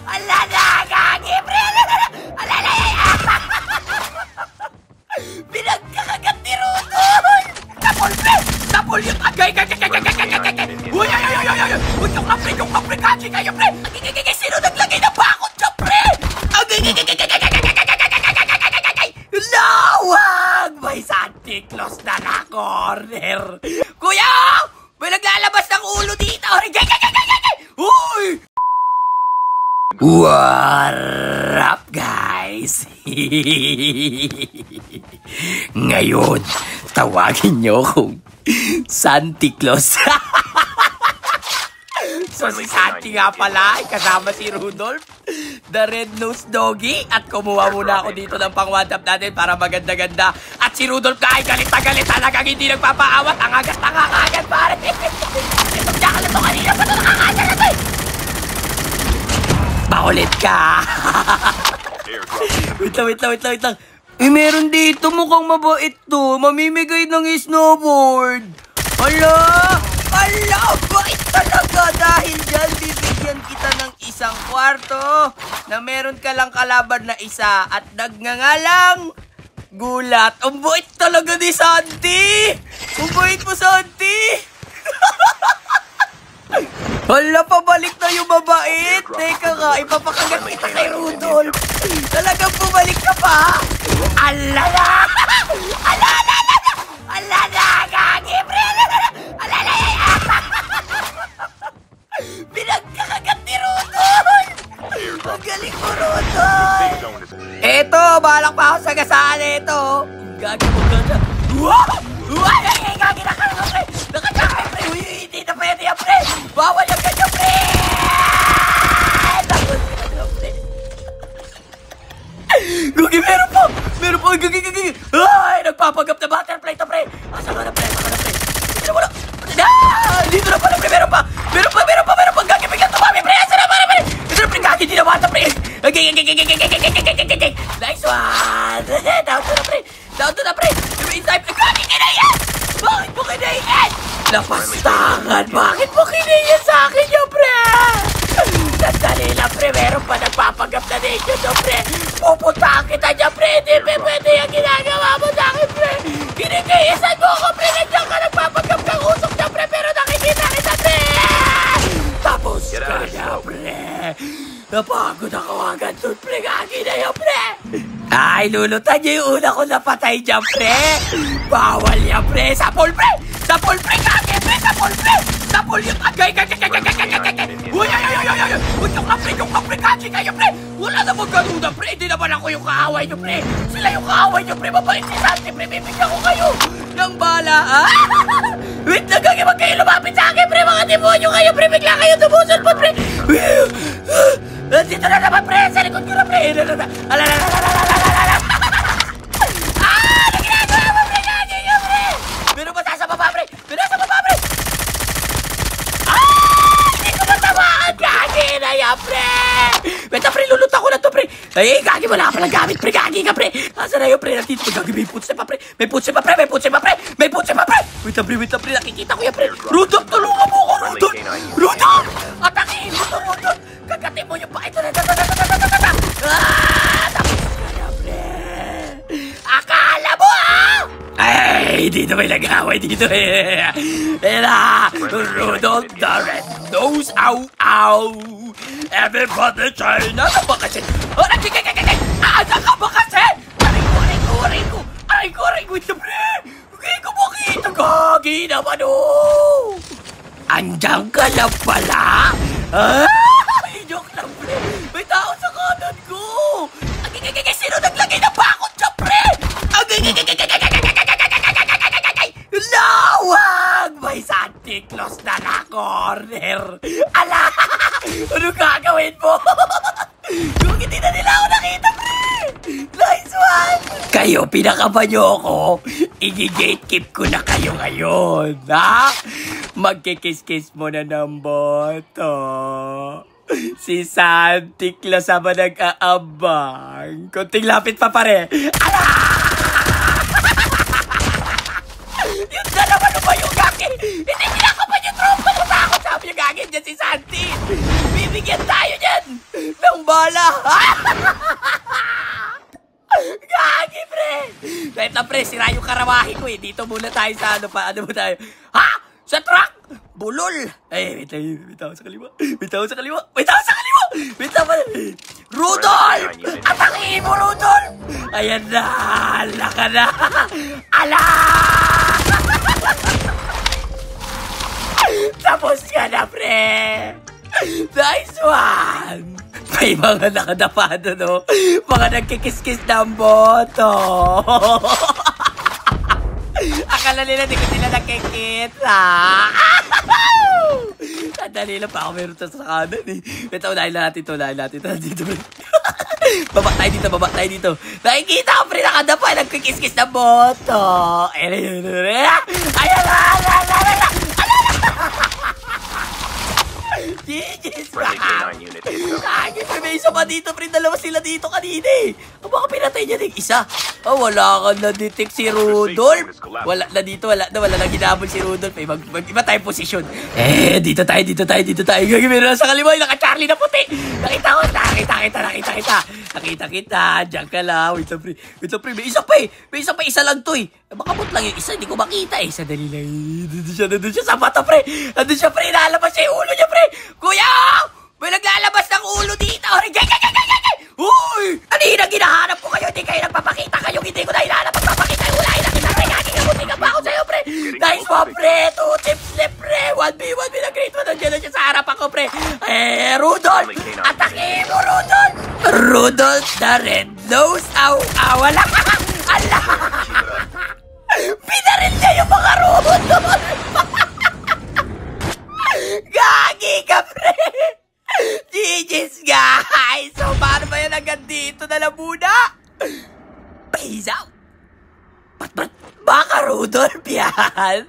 Ala na, gagi, pre! Ala na! Pinagkakagat ni Rudol! Tapol, pre! Tapol yung agay! Uy! Uy! Yung kapre, gagi kayo, pre! Sino naglagay na bakot dyan, pre? Lawag! May Santa Claus na na-corner! Kuya! May naglalabas ng ulo dito! Uy! What up, guys? Ngayon, tawagin nyo akong Santa Claus. So si Santi nga pala, kasama si Rudolph, the red-nosed doggy. At kumuha muna ako dito ng pang-one-tap natin para maganda-ganda. At si Rudolph nga ay galit na galit, talagang hindi nagpapaawat. Ang agat, pare. Itong jakal na to kanina pa ito nakakasya na to eh. Paulit ka. Wait lang. Meron dito mukhang mabait to. Mamimigay ng snowboard. Ala, bait talaga. Dahil dyan, bibigyan kita ng isang kwarto na meron ka lang kalaban na isa at nagngangalang gulat. Ang bait talaga ni Santi. Ang bait mo, Santi. Hala, pabalik na yung mabait. Teka nga, ipapakagat kita kay Rudolph. Talagang bumalik ka pa. Alala, gagi, pre. Alala. Pinagkakagat ni Rudolph. Ang galing mo, Rudolph. Eto, balak pa ako sa gasaan ito. Gagi mo ganda. Gagi na ka na, pre. Nakachakay, pre. Hindi na pwede yan, pre. Bawal yung ganyan, pre. Tapos na, pre. Gagi, meron po. Gagi. Ay, nagpapagap na butterfly to, pre. Asa ka na, pre. Dito mo na. Dito na pala, pre. Meron pa. Gagi, bigyan tumami, pre. Asa na, pre. Ito na, pre. Gagi, di na bata, pre. Nice one. Down to na, pre. Gagi, kinayan. Bakit mo kinayan? Lapastangan. Bakit mo kinayan sa akin yun, pre? Sandali lang, pre. Meron pa nagpapagap na dito, pre. Pupuntaan kita dyan, pre. Hindi pwede yung ginagawa mo sa akin, pre. Kinikayasan mo ako, pre. Nandiyan ka nagpapagap ng usok dyan, pre. Pero nakikita kita, pre. Tapos ka na, pre. Napagod ako agad doon, pre. Gagi na yun, pre. Ay, lulutan niyo yung una ko napatay dyan, pre. Bawal yan, pre. Sapol, pre. Gagi, pre. Sapol yung agay. Uy, yung kapre, gagi kayo, pre. Wala namang ganun na, pre. Hindi naman ako yung kaaway nyo, pre. Sila yung kaaway nyo, pre. Mabait si Santi, pre. Bibigyan ko kayo ng bala, ha? Wait lang, gagi. Wag kayo lumapit sa akin, pre. Mga demonyo kayo, pre. Bigla kayo tumusulpot, pre. Dito na naman, pre. Sa likod ko na, pre. Ginagawa mo, pre. Gagi nyo, pre. Meron ba sa baba, pre? Hindi ko matamaan. Gagi na yan, pre. Beta, pre. Lulutan ko na to, pre. Ay, gagi. Wala ka palang gamit, pre. Gagi ka, pre. Asa na yun, pre? Nandito, gagi. May putse pa, pre. May putse pa, pre. Wait, pre. Nakikita ko yan, pre. Rudolph, tulungan mo ko, Rudolph. Atakin mo to, Rudolph. Kagatin mo yung pakita. Tapos ka na, pre. Akala mo, ha? Ay, dito may nag-away dito, eh. Rudolph the red-nosed, ow. Everybody China na ba kasi? Ano ka ba kasi? Aray ko. Ito, pre. Hindi ko makita. Gagi naman, oh. Andiyan ka lang pala? Joke lang, pre. May tao sa kanan ko. Sino naglagay na bakot dyan, pre? Lawag! May Santa Claus na na-corner. Ala! Ano gagawin mo? Kung hindi na nila ako nakita, pre! Nice one! Kayo, pinakaban nyo ako. I-gatekeep ko na kayo ngayon, ha? Magkikiss-kiss mo na ng boto. Si Santa Claus sama nag-aabang. Kunting lapit pa, pare. Ala! Yung dalawa na ba yung gagi? Hindi pinakaban yung tropa mo. Takot sabi yung gagi dyan si Santi. Bibigyan tayo dyan ng bala. Gagi, pre. Kahit na, pre, sira yung karawahe ko eh. Dito muna tayo sa ano pa. Ano mo tayo? Ha? Sa truck? Bulol. Ay, wait ako sa kaliwa. Wait ako sa kaliwa. Rudolph! Atakin mo, Rudolph! Ayan na. Ala ka na. Ala! Tapos ka na, pre. Nice one. May mga nakadapado, no? Mga nagkikis-kis ng boto. Akala nila di ko sila nakikita. Sandali lang pa ako meron sa kanan eh. Ito, unahin natin ito. Dito. Baba tayo dito. Nakikita ko, pre, nakadapa. Nagkikis-kis ng boto. Ayan. GG's, Lagi, may isa pa dito, pre. Dalawa sila dito kanina eh. Baka pinatay niya ng isa. Wala ka na-detect si Rudolph. Wala na hinabol si Rudolph eh. Mag-iba tayong posisyon. Dito tayo. Gagi, meron sa kaliwa. Naka-Charlie na puti. Nakita ko. Nakita kita. Diyan ka lang. Wait lang, pre. May isa pa eh. Isa lang to eh. Makabot lang yung isa. Hindi ko makita eh. Sadali lang. Nandun siya sa mata, pre. Nalabas siya yung ulo niya, pre. Kuya! May naglalabas ng ulo dito. Uy! Kanina ginahanap ko kayo. Hindi kayo nagpapakita kayo. Hindi ko na hinahanap. Magpapakita yung ulahin natin. Nagkabuti ka pa ako sa'yo, pre. Nice one, pre. 2 tips left, pre. 1v1 with a great one. Nandiyan na siya sa harap ako, pre. Rudolph! Atake mo, Rudolph! Rudolph the Red-Nose. Wala. Ala! Pinaril niya yung mga robot doon. Gagi ka, pre! GG's, guys! So, paano ba yan hanggang dito na lang muna? Peace out! Baka Rudolph yan?